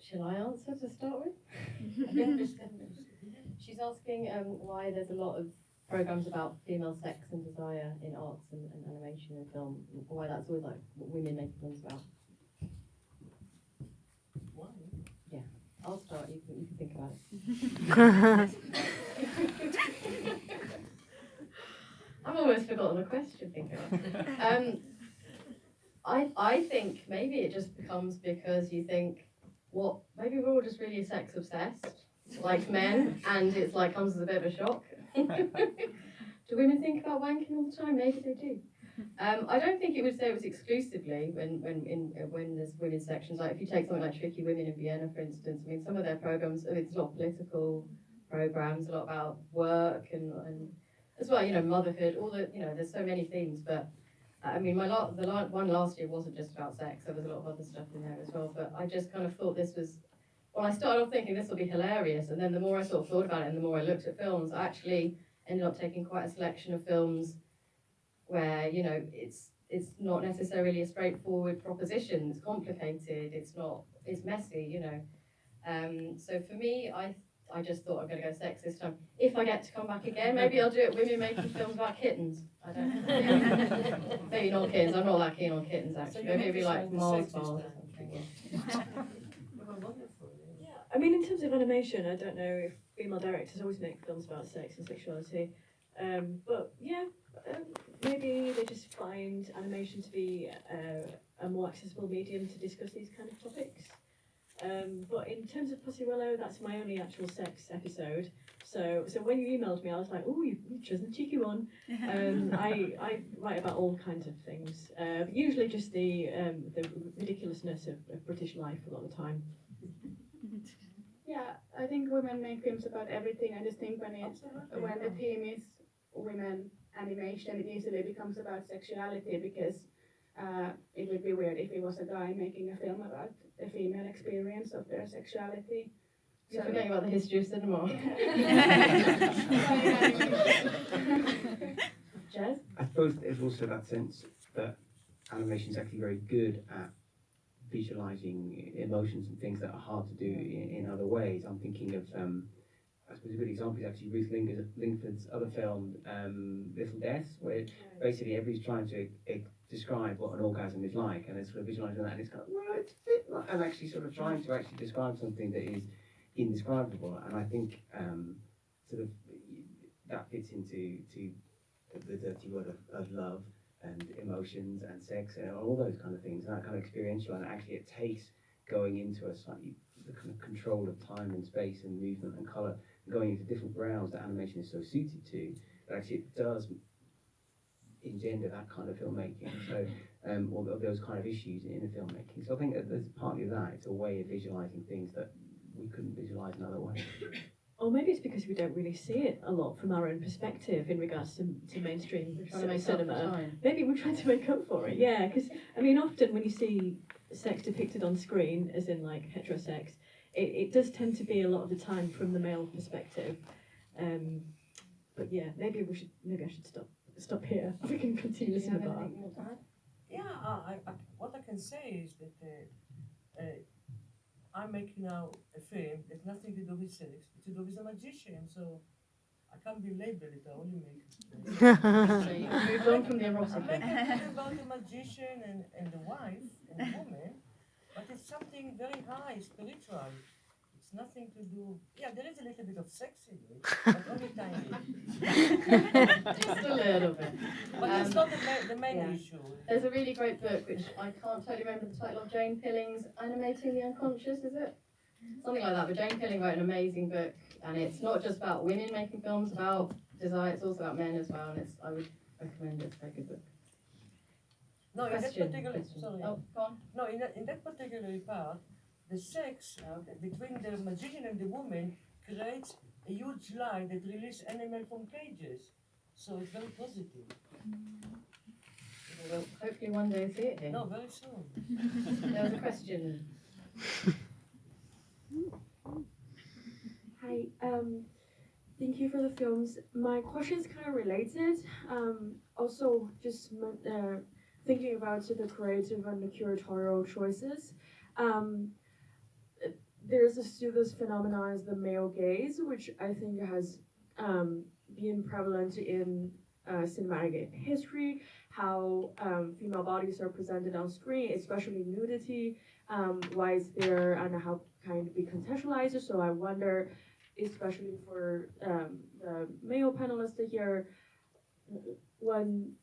Shall I answer to start with? She's asking why there's a lot of programs about female sex and desire in arts and animation and film. Why that's always like what women make films about. Why? Yeah, I'll start. You can think about it. I've almost forgotten the question. Think about it. I think maybe it just becomes because you think, maybe we're all just really sex obsessed, like men, and it's like comes as a bit of a shock. Do women think about wanking all the time? Maybe they do. I don't think it would say it was exclusively when there's women's sections. Like if you take something like Tricky Women in Vienna, for instance, I mean some of their programs, it's a lot of political programs, a lot about work and as well, motherhood. All the there's so many themes, but. I mean, the one last year wasn't just about sex. There was a lot of other stuff in there as well. But I just kind of thought this was. Well, I started off thinking this will be hilarious, and then the more I sort of thought about it, and the more I looked at films, I actually ended up taking quite a selection of films where it's not necessarily a straightforward proposition. It's complicated. It's messy. So for me, I just thought I'm going to go sex this time. If I get to come back again, maybe I'll do it women making films about kittens. I don't know. Maybe not kittens. I'm not that keen on kittens, actually. Maybe it'd be like Mars bars or something. Yeah, I mean, in terms of animation, I don't know if female directors always make films about sex and sexuality. But yeah, maybe they just find animation to be a more accessible medium to discuss these kind of topics. But in terms of Pussy Willow, that's my only actual sex episode. So when you emailed me, I was like, oh, you've chosen a cheeky one. I write about all kinds of things, usually just the ridiculousness of British life a lot of the time. Yeah, I think women make films about everything. I just think when the theme is women animation, it easily becomes about sexuality because it would be weird if it was a guy making a film about the female experience of their sexuality. You're forgetting about the history of cinema. Jez? I suppose there's also that sense that animation is actually very good at visualizing emotions and things that are hard to do in other ways. I'm thinking of, I suppose a good example is actually Ruth Lingford's other film, Little Deaths, where basically everybody's trying to describe what an orgasm is like, and it's sort of visualizing that, and it's kind of, well, it's a bit like, and actually sort of trying to actually describe something that is indescribable. And I think sort of that fits into the dirty word of love and emotions and sex and all those kind of things, and that kind of experiential, and actually it takes going into a slightly the kind of control of time and space and movement and colour, going into different realms that animation is so suited to, that actually it does engender that kind of filmmaking. So or those kind of issues in the filmmaking. So I think that there's partly that. It's a way of visualising things that we couldn't visualise another way. Or maybe it's because we don't really see it a lot from our own perspective in regards to mainstream cinema. Maybe we're trying to make up for it, yeah. Because, I mean, often when you see sex depicted on screen, as in like heterosex, it does tend to be a lot of the time from the male perspective. But yeah, maybe I should stop here. We can continue listening to that. Yeah, what I can say is that I'm making now a film that nothing to do with sex, it's to do with a magician, so I can't be labeled it, I only make So you moved on from the erotic. I'm making a film about a magician and the wife and the woman, but it's something very high, spiritual. It's nothing to do, there is a little bit of sex in it, but only tiny. Just a little bit. But it's not the main issue. There's a really great book, which I can't totally remember the title of, Jane Pilling's Animating the Unconscious, is it? Something like that, but Jane Pilling wrote an amazing book, and it's not just about women making films about desire, it's also about men as well, and I would recommend it, it's a very good book. No, in that particular, sorry. Oh, go on. No, in that particular part, the sex between the magician and the woman creates a huge line that releases animals from cages. So it's very positive. Well, hopefully one day see it here. No, very soon. There was a question. Hi, thank you for the films. My question is kind of related. Also, just thinking about the creative and the curatorial choices. there's still this phenomenon as the male gaze, which I think has been prevalent in cinematic history, how female bodies are presented on screen, especially nudity, why it's there and how kind of be contextualized. So I wonder, especially for the male panelists here, when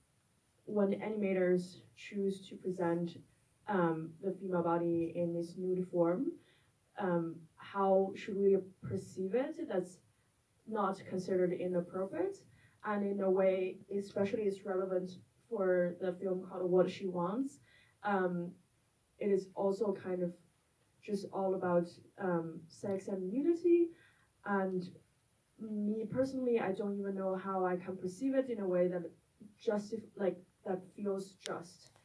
animators choose to present the female body in this nude form, how should we perceive it that's not considered inappropriate? And in a way, especially it's relevant for the film called What She Wants. It is also kind of just all about sex and nudity. And me personally, I don't even know how I can perceive it in a way that that feels just.